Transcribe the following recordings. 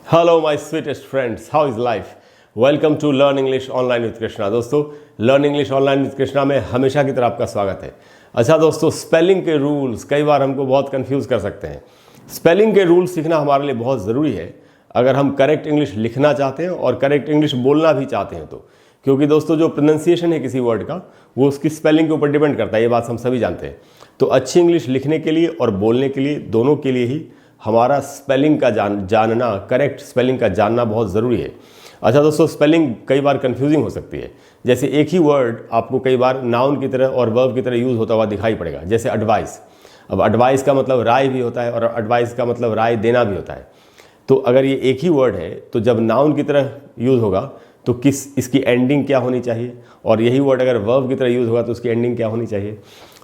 Hello my sweetest friends, how is life. Welcome to learn English online with Krishna. दोस्तों, learn English online with Krishna में हमेशा की तरह आपका स्वागत है। अच्छा दोस्तों, स्पेलिंग के रूल्स कई बार हमको बहुत कंफ्यूज कर सकते हैं। स्पेलिंग के रूल्स सीखना हमारे लिए बहुत ज़रूरी है अगर हम करेक्ट इंग्लिश लिखना चाहते हैं और करेक्ट इंग्लिश बोलना भी चाहते हैं तो। क्योंकि दोस्तों, जो प्रोनाउंसिएशन है किसी वर्ड का वो उसकी स्पेलिंग के ऊपर डिपेंड करता है, ये बात हम सभी जानते हैं। तो अच्छी इंग्लिश लिखने के लिए और बोलने के लिए, दोनों के लिए ही हमारा स्पेलिंग का जानना, करेक्ट स्पेलिंग का जानना बहुत ज़रूरी है। अच्छा दोस्तों, स्पेलिंग कई बार कंफ्यूजिंग हो सकती है। जैसे एक ही वर्ड आपको कई बार नाउन की तरह और वर्ब की तरह यूज़ होता हुआ दिखाई पड़ेगा। जैसे एडवाइस। अब एडवाइस का मतलब राय भी होता है और एडवाइस का मतलब राय देना भी होता है। तो अगर ये एक ही वर्ड है तो जब नाउन की तरह यूज़ होगा तो इसकी एंडिंग क्या होनी चाहिए, और यही वर्ड अगर वर्ब की तरह यूज़ होगा तो उसकी एंडिंग क्या होनी चाहिए।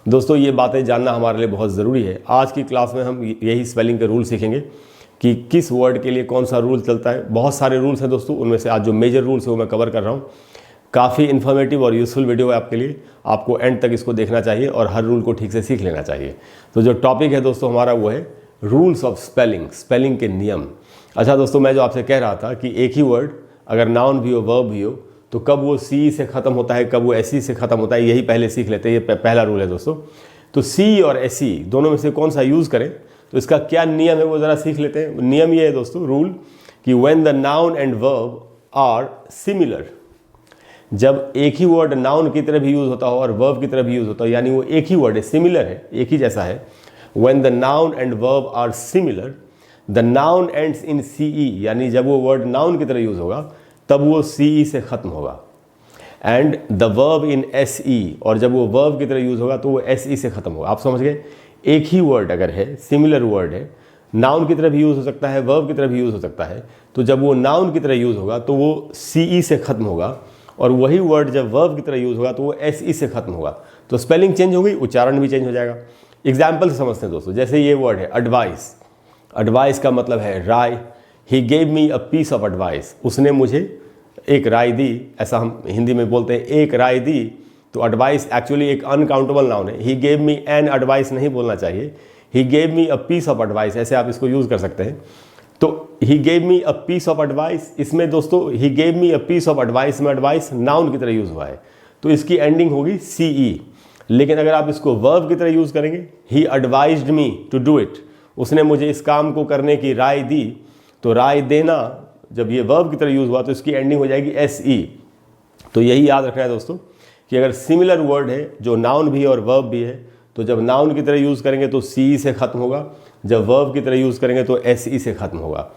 दोस्तों, ये बातें जानना हमारे लिए बहुत ज़रूरी है। आज की क्लास में हम यही स्पेलिंग के रूल सीखेंगे कि किस वर्ड के लिए कौन सा रूल चलता है। बहुत सारे रूल्स हैं दोस्तों, उनमें से आज जो मेजर रूल्स है वो मैं कवर कर रहा हूँ। काफ़ी इन्फॉर्मेटिव और यूजफुल वीडियो है आपके लिए। आपको एंड तक इसको देखना चाहिए और हर रूल को ठीक से सीख लेना चाहिए। तो जो टॉपिक है दोस्तों हमारा वो है रूल्स ऑफ स्पेलिंग, स्पेलिंग के नियम। अच्छा दोस्तों, मैं जो आपसे कह रहा था कि एक ही वर्ड अगर नाउन भी हो वर्ब भी हो तो कब वो सी से ख़त्म होता है, कब वो एस से ख़त्म होता है, यही पहले सीख लेते हैं। ये पहला रूल है दोस्तों। तो सी और एस दोनों में से कौन सा यूज़ करें, तो इसका क्या नियम है वो ज़रा सीख लेते हैं। नियम ये है दोस्तों, रूल, कि when the noun and verb are similar, जब एक ही वर्ड नाउन की तरह भी यूज़ होता हो और वर्ब की तरह भी यूज़ होता हो, यानी वो एक ही वर्ड है, सिमिलर है, एक ही जैसा है। When the noun and verb are similar, the noun ends in C, यानी जब वो वर्ड नाउन की तरह यूज़ होगा तब वो सी से ख़त्म होगा। And the verb in S और जब वो वर्ब की तरह यूज़ होगा तो वो एस से ख़त्म होगा। आप समझ गए। एक ही वर्ड अगर है, सिमिलर वर्ड है, नाउन की तरह भी यूज़ हो सकता है, वर्ब की तरह भी यूज़ हो सकता है, तो जब वो नाउन की तरह यूज़ होगा तो वो सी से ख़त्म होगा, और वही वर्ड जब वर्ब की तरह यूज़ होगा तो वो एस से ख़त्म होगा। तो स्पेलिंग चेंज हो गई, उच्चारण भी चेंज हो जाएगा। एग्जाम्पल से समझते हैं दोस्तों। जैसे ये वर्ड है एडवाइस। एडवाइस का मतलब है राय। He gave me a piece of advice, उसने मुझे एक राय दी, ऐसा हम हिंदी में बोलते हैं, एक राय दी। तो एडवाइस एक्चुअली एक अनकाउंटेबल नाउन है। He gave me an advice नहीं बोलना चाहिए, he gave me a piece of advice, ऐसे आप इसको यूज़ कर सकते हैं। तो he gave me a piece of advice, इसमें दोस्तों he gave me a piece of advice में एडवाइस नाउन की तरह यूज़ हुआ है, तो इसकी एंडिंग होगी सी। लेकिन अगर आप इसको वर्ब की तरह यूज़ करेंगे, he advised me to do it, उसने मुझे इस काम को करने की राय दी, तो राय देना जब ये वर्ब की तरह यूज़ हुआ तो इसकी एंडिंग हो जाएगी एस। तो यही याद रखना है दोस्तों कि अगर सिमिलर वर्ड है जो नाउन भी और वर्ब भी है, तो जब नाउन की तरह यूज़ करेंगे तो सी से ख़त्म होगा, जब वर्ब की तरह यूज़ करेंगे तो एस से ख़त्म होगा।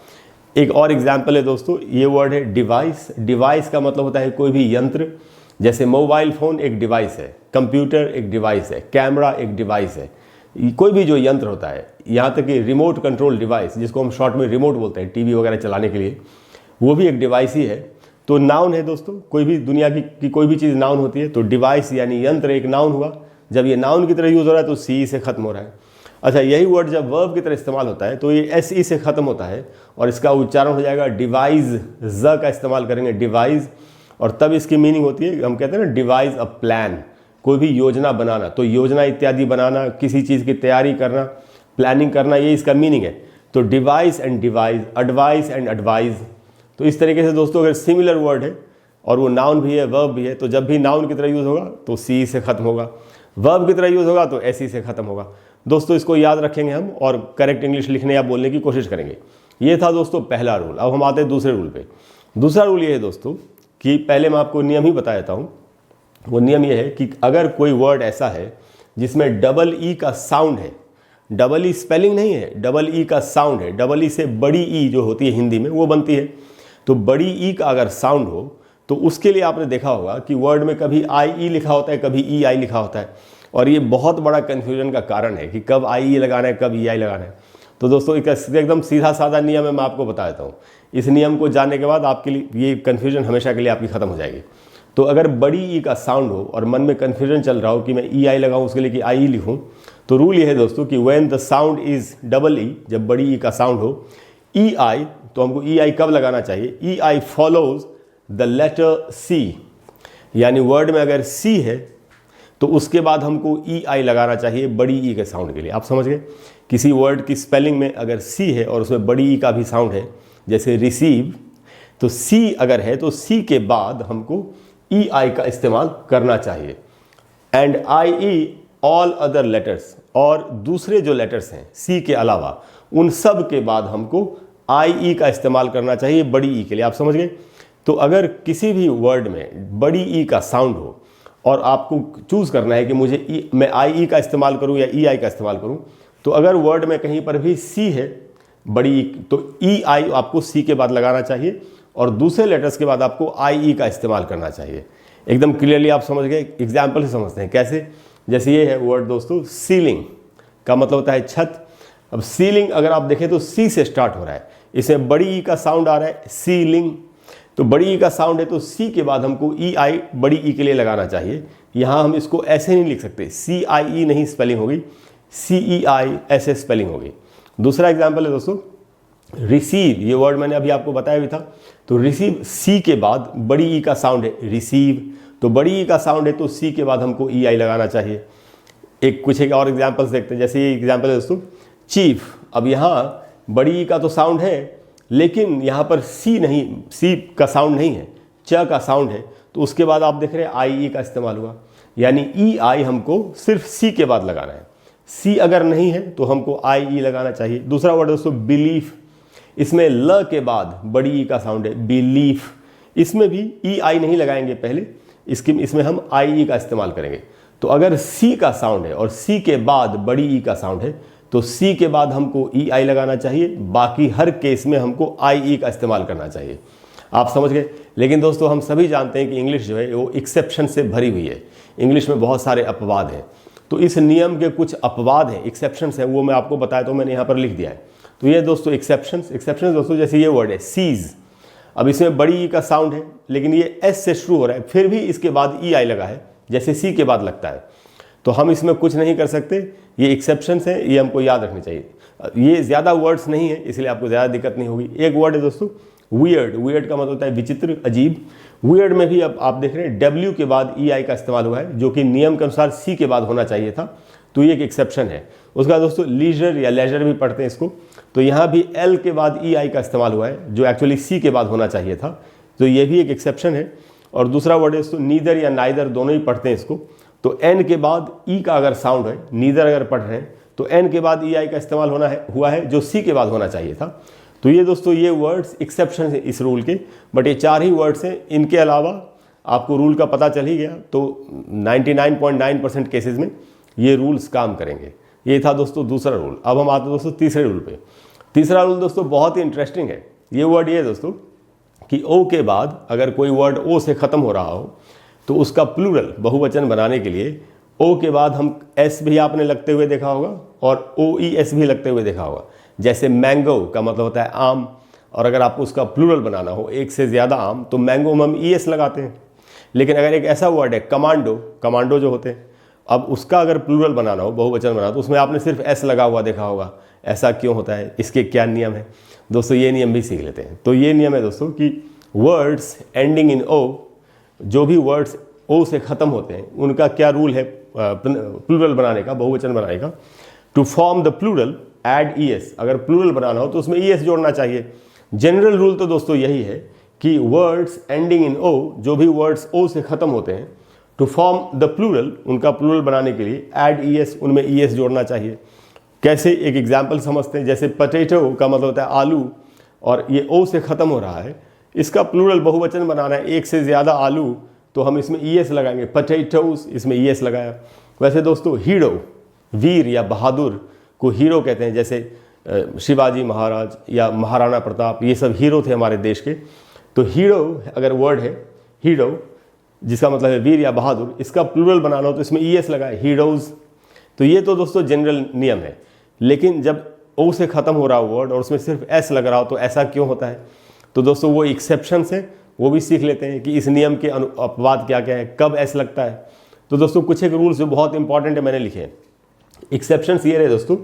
एक और एग्जाम्पल है दोस्तों, ये वर्ड है डिवाइस। डिवाइस का मतलब होता है कोई भी यंत्र। जैसे मोबाइल फ़ोन एक डिवाइस है, कंप्यूटर एक डिवाइस है, कैमरा एक डिवाइस है। कोई भी जो यंत्र होता है, यहाँ तक कि रिमोट कंट्रोल डिवाइस, जिसको हम शॉर्ट में रिमोट बोलते हैं टीवी वगैरह चलाने के लिए, वो भी एक डिवाइस ही है। तो नाउन है दोस्तों, कोई भी दुनिया की कोई भी चीज़ नाउन होती है। तो डिवाइस यानी यंत्र एक नाउन हुआ, जब ये नाउन की तरह यूज़ हो रहा है तो सी से ख़त्म हो रहा है। अच्छा, यही वर्ड जब वर्ब की तरह इस्तेमाल होता है तो ये एस से ख़त्म होता है और इसका उच्चारण हो जाएगा डिवाइज। ज का इस्तेमाल करेंगे, डिवाइज, और तब इसकी मीनिंग होती है, हम कहते हैं ना, डिवाइज अ प्लान, कोई भी योजना बनाना। तो योजना इत्यादि बनाना, किसी चीज़ की तैयारी करना, प्लानिंग करना, ये इसका मीनिंग है। तो device and devise, advice and advise. तो इस तरीके से दोस्तों अगर सिमिलर वर्ड है और वो नाउन भी है वर्ब भी है, तो जब भी नाउन की तरह यूज़ होगा तो सी से ख़त्म होगा, वर्ब की तरह यूज़ होगा तो एस से ख़त्म होगा। दोस्तों इसको याद रखेंगे हम और करेक्ट इंग्लिश लिखने या बोलने की कोशिश करेंगे। ये था दोस्तों पहला रूल। अब हम आते हैं दूसरे रूल पे। दूसरा रूल ये है दोस्तों कि पहले मैं आपको नियम ही बता देता हूँ। वो नियम ये है कि अगर कोई वर्ड ऐसा है जिसमें डबल ई का साउंड है, डबल ई स्पेलिंग नहीं है, डबल ई का साउंड है, डबल ई से बड़ी ई जो होती है हिंदी में वो बनती है, तो बड़ी ई का अगर साउंड हो तो उसके लिए आपने देखा होगा कि वर्ड में कभी आई ई लिखा होता है, कभी ई आई लिखा होता है, और ये बहुत बड़ा कन्फ्यूजन का कारण है कि कब आई ई लगाना है, कब ई आई लगाना है। तो दोस्तों एकदम सीधा साधा नियम है, मैं आपको बता देता हूँ। इस नियम को जानने के बाद आपके लिए ये कन्फ्यूजन हमेशा के लिए आपकी ख़त्म हो जाएगी। तो अगर बड़ी ई का साउंड हो और मन में कन्फ्यूजन चल रहा हो कि मैं ई आई लगाऊँ उसके लिए कि आई ई लिखूँ, तो रूल ये है दोस्तों कि when the sound is double E, जब बड़ी ई का साउंड हो, ई आई, तो हमको ई आई कब लगाना चाहिए, ई आई फॉलोज द लेटर सी, यानी वर्ड में अगर सी है तो उसके बाद हमको ई आई लगाना चाहिए बड़ी ई के साउंड के लिए। आप समझ गए। किसी वर्ड की स्पेलिंग में अगर सी है और उसमें बड़ी ई का भी साउंड है जैसे रिसीव, तो सी अगर है तो सी के बाद हमको ई आई का इस्तेमाल करना चाहिए। And I E all other letters, और दूसरे जो लेटर्स हैं सी के अलावा उन सब के बाद हमको आई ई का इस्तेमाल करना चाहिए बड़ी ई के लिए। आप समझ गए? तो अगर किसी भी वर्ड में बड़ी ई का साउंड हो और आपको चूज करना है कि मुझे मैं आई ई का इस्तेमाल करूं या ई आई का इस्तेमाल करूं, तो अगर वर्ड में कहीं पर भी सी है बड़ी ई, तो ई आई आपको सी के बाद लगाना चाहिए और दूसरे लेटर्स के बाद आपको आई ई का इस्तेमाल करना चाहिए। एकदम क्लियरली आप समझ गए? एग्जाम्पल से समझते हैं कैसे। जैसे ये है वर्ड दोस्तों, सीलिंग का मतलब होता है छत। अब सीलिंग अगर आप देखें तो सी से स्टार्ट हो रहा है, इसमें बड़ी ई का साउंड आ रहा है, सीलिंग। तो बड़ी ई का साउंड है तो सी के बाद हमको ई आई बड़ी ई के लिए लगाना चाहिए। यहाँ हम इसको ऐसे नहीं लिख सकते, सी आई ई नहीं स्पेलिंग होगी, सी ई आई ऐसे स्पेलिंग होगी। दूसरा एग्जाम्पल है दोस्तों रिसीव, ये वर्ड मैंने अभी आपको बताया भी था। तो रिसीव सी के बाद बड़ी ई का साउंड है, रिसीव। तो बड़ी ई का साउंड है तो सी के बाद हमको ई आई लगाना चाहिए। कुछ एक और एग्जाम्पल्स देखते हैं। जैसे ये एग्जाम्पल है दोस्तों चीफ। अब यहाँ बड़ी ई का तो साउंड है लेकिन यहाँ पर सी नहीं, सी का साउंड नहीं है, च का साउंड है, तो उसके बाद आप देख रहे हैं आई ई का इस्तेमाल हुआ। यानी ई आई हमको सिर्फ सी के बाद लगाना है। सी अगर नहीं है तो हमको आई ई लगाना चाहिए। दूसरा वर्ड दोस्तों बिलीफ, इसमें ल के बाद बड़ी ई का साउंड है, बिलीफ। इसमें भी ई आई नहीं लगाएंगे पहले, इसमें हम आई ई का इस्तेमाल करेंगे। तो अगर सी का साउंड है और सी के बाद बड़ी ई का साउंड है तो सी के बाद हमको ई आई लगाना चाहिए, बाकी हर केस में हमको आई ई का इस्तेमाल करना चाहिए। आप समझ गए? लेकिन दोस्तों हम सभी जानते हैं कि इंग्लिश जो है वो एक्सेप्शन से भरी हुई है। इंग्लिश में बहुत सारे अपवाद हैं, तो इस नियम के कुछ अपवाद हैं, एक्सेप्शंस हैं, वो मैं आपको बताया तो मैंने यहाँ पर लिख दिया है। तो ये दोस्तों एक्सेप्शंस दोस्तों जैसे ये वर्ड है सीज। अब इसमें बड़ी ई का साउंड है लेकिन ये एस से शुरू हो रहा है, फिर भी इसके बाद ई आई लगा है जैसे सी के बाद लगता है, तो हम इसमें कुछ नहीं कर सकते। ये एक्सेप्शंस हैं, ये हमको याद रखने चाहिए। ये ज़्यादा वर्ड्स नहीं है इसलिए आपको ज़्यादा दिक्कत नहीं होगी। एक वर्ड है दोस्तों वियर्ड। वियर्ड का मतलब होता है विचित्र, अजीब। वियर्ड में भी अब आप देख रहे हैं डब्ल्यू के बाद ई आई का इस्तेमाल हुआ है, जो कि नियम के अनुसार सी के बाद होना चाहिए था, तो ये एक एक्सेप्शन है। उसका दोस्तों लीजर या लेजर भी पढ़ते हैं इसको, तो यहाँ भी एल के बाद ई आई का इस्तेमाल हुआ है जो एक्चुअली सी के बाद होना चाहिए था, तो ये भी एक एक्सेप्शन है। और दूसरा वर्ड है दोस्तों नीदर या नाइदर, दोनों ही पढ़ते हैं इसको। तो एन के बाद ई का अगर साउंड है, नीदर अगर पढ़ रहे हैं तो एन के बाद ई आई का इस्तेमाल हुआ है जो सी के बाद होना चाहिए था। तो ये दोस्तों ये वर्ड्स एक्सेप्शन है इस रूल के, बट ये 4 ही वर्ड्स हैं। इनके अलावा आपको रूल का पता चल ही गया, तो 99.9% केसेस में ये रूल्स काम करेंगे। ये था दोस्तों दूसरा रूल। अब हम आते हैं दोस्तों तीसरे रूल पे। तीसरा रूल दोस्तों बहुत ही इंटरेस्टिंग है। ये वर्ड ये है दोस्तों कि ओ के बाद अगर कोई वर्ड ओ से ख़त्म हो रहा हो तो उसका प्लूरल बहुवचन बनाने के लिए ओ के बाद हम एस भी आपने लगते हुए देखा होगा और ओ ई एस भी लगते हुए देखा होगा। जैसे मैंगो का मतलब होता है आम, और अगर आपको उसका प्लूरल बनाना हो एक से ज़्यादा आम तो मैंगो में हम ई एस लगाते हैं। लेकिन अगर एक ऐसा वर्ड है कमांडो, कमांडो जो होते हैं, अब उसका अगर प्लूरल बनाना हो, बहुवचन बनाना हो, तो उसमें आपने सिर्फ एस लगा हुआ देखा होगा। ऐसा क्यों होता है, इसके क्या नियम है दोस्तों, ये नियम भी सीख लेते हैं। तो ये नियम है दोस्तों कि वर्ड्स एंडिंग इन ओ, जो भी वर्ड्स ओ से ख़त्म होते हैं उनका क्या रूल है प्लूरल बनाने का, बहुवचन बनाने का। To form the plural add E S, अगर प्लूरल बनाना हो तो उसमें ई एस जोड़ना चाहिए। जनरल रूल तो दोस्तों यही है कि वर्ड्स एंडिंग इन ओ, जो भी वर्ड्स ओ से ख़त्म होते हैं, टू फॉर्म द प्लूरल, उनका प्लूरल बनाने के लिए ऐड ई एस, उनमें ई एस जोड़ना चाहिए। कैसे, एक एग्जाम्पल समझते हैं। जैसे पोटैटो का मतलब होता है आलू, और ये ओ से ख़त्म हो रहा है, इसका प्लूरल बहुवचन बनाना है, एक से ज़्यादा आलू, तो हम इसमें ई एस लगाएंगे, पोटैटोस, इसमें ई एस लगाया। वैसे दोस्तों हीरो, वीर या बहादुर को हीरो कहते हैं। जैसे शिवाजी महाराज या महाराणा प्रताप, ये सब हीरो थे हमारे देश के। तो हीरो अगर वर्ड है, हीरो जिसका मतलब है वीर या बहादुर, इसका प्लूरल बनाना हो तो इसमें ई एस लगाए, हीरोज़। तो ये तो दोस्तों जनरल नियम है। लेकिन जब ओ से ख़त्म हो रहा हो वर्ड और उसमें सिर्फ एस लग रहा हो तो ऐसा क्यों होता है, तो दोस्तों वो एक्सेप्शंस हैं, वो भी सीख लेते हैं कि इस नियम के अपवाद क्या क्या है, कब एस लगता है। तो दोस्तों कुछ एक रूल्स जो बहुत इंपॉर्टेंट है मैंने लिखे हैं। एक्सेप्शंस ये रहे दोस्तों,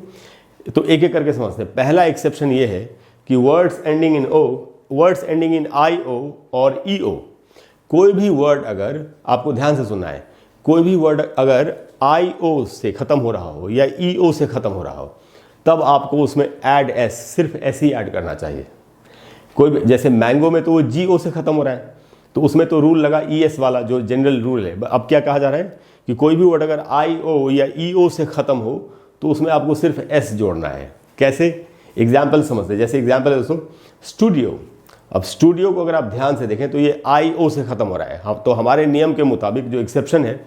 तो एक एक करके समझते हैं। पहला एक्सेप्शन ये है कि words ending in O, words ending in I O और ई ओ, कोई भी वर्ड अगर, आपको ध्यान से सुनना है, कोई भी वर्ड अगर आई ओ से ख़त्म हो रहा हो या ई ओ से ख़त्म हो रहा हो, तब आपको उसमें ऐड एस, सिर्फ एस ही ऐड करना चाहिए। कोई भी, जैसे मैंगो में तो वो GO से ख़त्म हो रहा है, तो उसमें तो रूल लगा ES वाला जो जनरल रूल है। अब क्या कहा जा रहा है कि कोई भी वर्ड अगर IO या EO से ख़त्म हो तो उसमें आपको सिर्फ S जोड़ना है। कैसे? एग्जाम्पल समझते हैं। जैसे एग्जाम्पल है दोस्तों स्टूडियो। अब स्टूडियो को अगर आप ध्यान से देखें तो ये IO से ख़त्म हो रहा है। हाँ, तो हमारे नियम के मुताबिक जो एक्सेप्शन है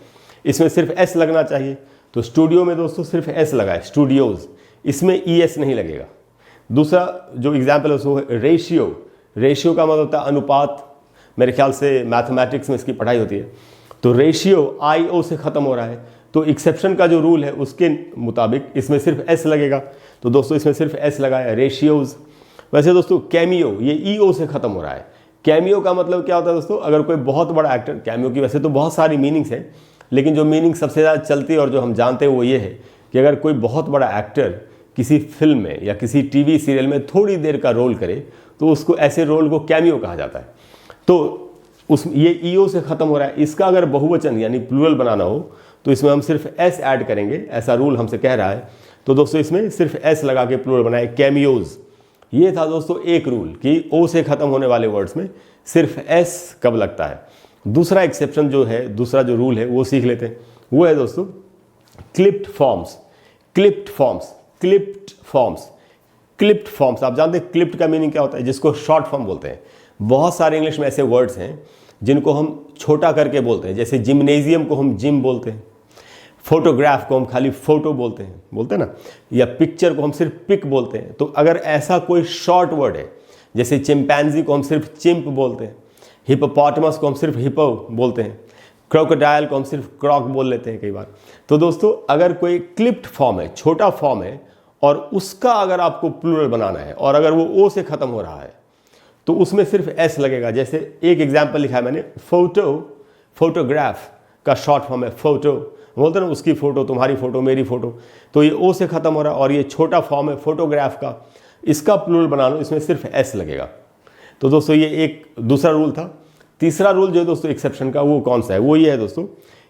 इसमें सिर्फ S लगना चाहिए। तो स्टूडियो में दोस्तों सिर्फ S लगा है, स्टूडियोज़, इसमें ES नहीं लगेगा। दूसरा जो एग्जाम्पल है वो है रेशियो। रेशियो का मतलब होता है अनुपात। मेरे ख्याल से मैथमेटिक्स में इसकी पढ़ाई होती है। तो रेशियो IO से ख़त्म हो रहा है, तो एक्सेप्शन का जो रूल है उसके मुताबिक इसमें सिर्फ S लगेगा। तो दोस्तों इसमें सिर्फ S लगा है, रेशियोज़। वैसे दोस्तों कैमियो, ये EO से ख़त्म हो रहा है। कैमियो का मतलब क्या होता है दोस्तों? अगर कोई बहुत बड़ा एक्टर, कैमियो की वैसे तो बहुत सारी मीनिंग्स हैं, लेकिन जो मीनिंग सबसे ज़्यादा चलती है और जो हम जानते हैं वो ये है कि अगर कोई बहुत बड़ा एक्टर किसी फिल्म में या किसी TV सीरियल में थोड़ी देर का रोल करे तो उसको, ऐसे रोल को कैमियो कहा जाता है। तो ये EO से ख़त्म हो रहा है। इसका अगर बहुवचन यानी प्लूरल बनाना हो तो इसमें हम सिर्फ S ऐड करेंगे, ऐसा रूल हमसे कह रहा है। तो दोस्तों इसमें सिर्फ S लगा के प्लूरल बनाए, कैमियोज़। ये था दोस्तों एक रूल कि O से ख़त्म होने वाले वर्ड्स में सिर्फ S कब लगता है। दूसरा एक्सेप्शन जो है, दूसरा जो रूल है वो सीख लेते हैं। वो है दोस्तों clipped forms. Clipped forms, clipped forms, clipped forms. आप जानते हैं क्लिप्ड का मीनिंग क्या होता है? जिसको शॉर्ट फॉर्म बोलते हैं। बहुत सारे इंग्लिश में ऐसे वर्ड्स हैं जिनको हम छोटा करके बोलते हैं। जैसे जिम्नेजियम को हम जिम बोलते हैं, फोटोग्राफ को हम खाली फोटो बोलते हैं ना, या पिक्चर को हम सिर्फ पिक बोलते हैं। तो अगर ऐसा कोई शॉर्ट वर्ड है, जैसे चिंपैंजी को हम सिर्फ चिंप बोलते हैं, हिप्पोपोटामस को हम सिर्फ हिप्पो बोलते हैं, क्रोकोडाइल को हम सिर्फ क्रॉक बोल लेते हैं कई बार। तो दोस्तों अगर कोई क्लिप्ड फॉर्म है, छोटा फॉर्म है, और उसका अगर आपको प्लूरल बनाना है और अगर वो O से ख़त्म हो रहा है तो उसमें सिर्फ S लगेगा। जैसे एक एग्जाम्पल लिखा है मैंने, फोटो, फोटोग्राफ का शॉर्ट फॉर्म है फोटो, बोलते हैं ना उसकी फ़ोटो, तुम्हारी फ़ोटो, मेरी फ़ोटो। तो ये O से ख़त्म हो रहा है और ये छोटा फॉर्म है फोटोग्राफ का, इसका प्लूरल बना लो, इसमें सिर्फ S लगेगा। तो दोस्तों ये एक दूसरा रूल था। तीसरा रूल जो है दोस्तों एक्सेप्शन का, वो कौन सा है? वो ये है दोस्तों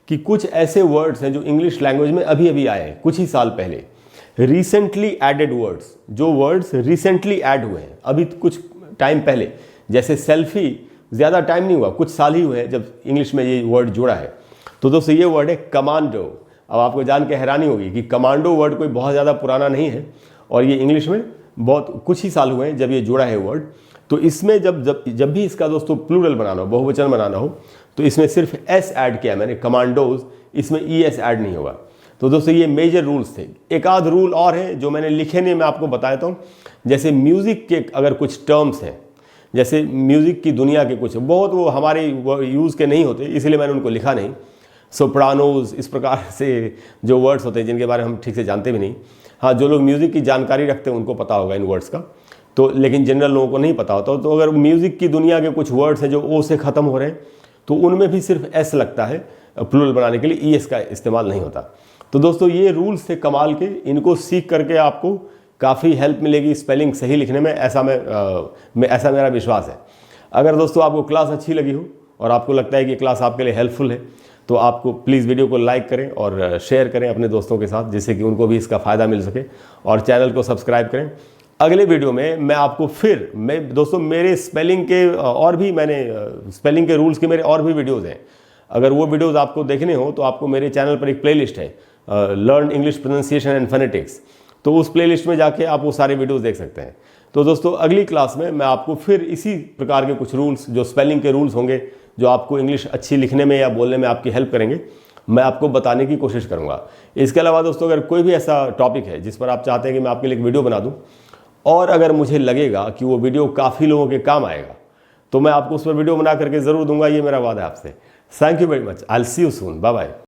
कि कुछ ऐसे वर्ड्स हैं जो इंग्लिश लैंग्वेज में अभी अभी आए हैं, कुछ ही साल पहले, रिसेंटली एडेड वर्ड्स। जो वर्ड्स रिसेंटली ऐड हुए हैं अभी कुछ टाइम पहले, जैसे सेल्फी, ज़्यादा टाइम नहीं हुआ, कुछ साल ही हुए हैं जब इंग्लिश में ये वर्ड जुड़ा है। तो दोस्तों ये वर्ड है कमांडो। अब आपको जान के हैरानी होगी कि कमांडो वर्ड कोई बहुत ज़्यादा पुराना नहीं है और ये इंग्लिश में बहुत कुछ ही साल हुए हैं जब ये जुड़ा है वर्ड। तो इसमें जब भी इसका दोस्तों प्लूरल बनाना हो, बहुवचन बनाना हो, तो इसमें सिर्फ S ऐड किया मैंने, कमांडोज, इसमें ES ऐड नहीं होगा। तो दोस्तों ये मेजर रूल्स थे। एक आध रूल और है जो मैंने लिखे नहीं, मैं आपको बताता हूँ। जैसे म्यूज़िक के अगर कुछ टर्म्स हैं, जैसे म्यूज़िक की दुनिया के कुछ बहुत, वो हमारे यूज़ के नहीं होते, इसलिए मैंने उनको लिखा नहीं। सोप्रानोज, इस प्रकार से जो वर्ड्स होते हैं जिनके बारे में हम ठीक से जानते भी नहीं। हाँ, जो लोग म्यूज़िक की जानकारी रखते हैं उनको पता होगा इन वर्ड्स का, तो लेकिन जनरल लोगों को नहीं पता होता। तो अगर म्यूज़िक की दुनिया के कुछ वर्ड्स हैं जो O से ख़त्म हो रहे हैं तो उनमें भी सिर्फ S लगता है, प्लूरल बनाने के लिए ES का इस्तेमाल नहीं होता। तो दोस्तों ये रूल्स थे कमाल के, इनको सीख करके आपको काफ़ी हेल्प मिलेगी स्पेलिंग सही लिखने में, ऐसा मेरा विश्वास है। अगर दोस्तों आपको क्लास अच्छी लगी हो और आपको लगता है कि क्लास आपके लिए हेल्पफुल है तो आपको प्लीज़ वीडियो को लाइक करें और शेयर करें अपने दोस्तों के साथ, जिससे कि उनको भी इसका फ़ायदा मिल सके, और चैनल को सब्सक्राइब करें। अगले वीडियो में मैं आपको दोस्तों मेरे स्पेलिंग के और भी, मैंने स्पेलिंग के रूल्स के मेरे और भी वीडियोज़ हैं। अगर वो वीडियोज़ आपको देखने हो तो आपको मेरे चैनल पर एक प्लेलिस्ट है, learn English pronunciation and phonetics, तो उस प्लेलिस्ट में जाके आप वो सारे वीडियोज़ देख सकते हैं। तो दोस्तों अगली क्लास में मैं आपको फिर इसी प्रकार के कुछ रूल्स, जो स्पेलिंग के रूल्स होंगे, जो आपको इंग्लिश अच्छी लिखने में या बोलने में आपकी हेल्प करेंगे, मैं आपको बताने की कोशिश करूंगा। इसके अलावा दोस्तों अगर कोई भी ऐसा टॉपिक है जिस पर आप चाहते हैं कि मैं आपके लिए एक वीडियो बना दूं, और अगर मुझे लगेगा कि वो वीडियो काफ़ी लोगों के काम आएगा, तो मैं आपको उस पर वीडियो बना करके ज़रूर दूंगा, ये मेरा वादा है आपसे। Thank you very much, I will see you soon, bye bye.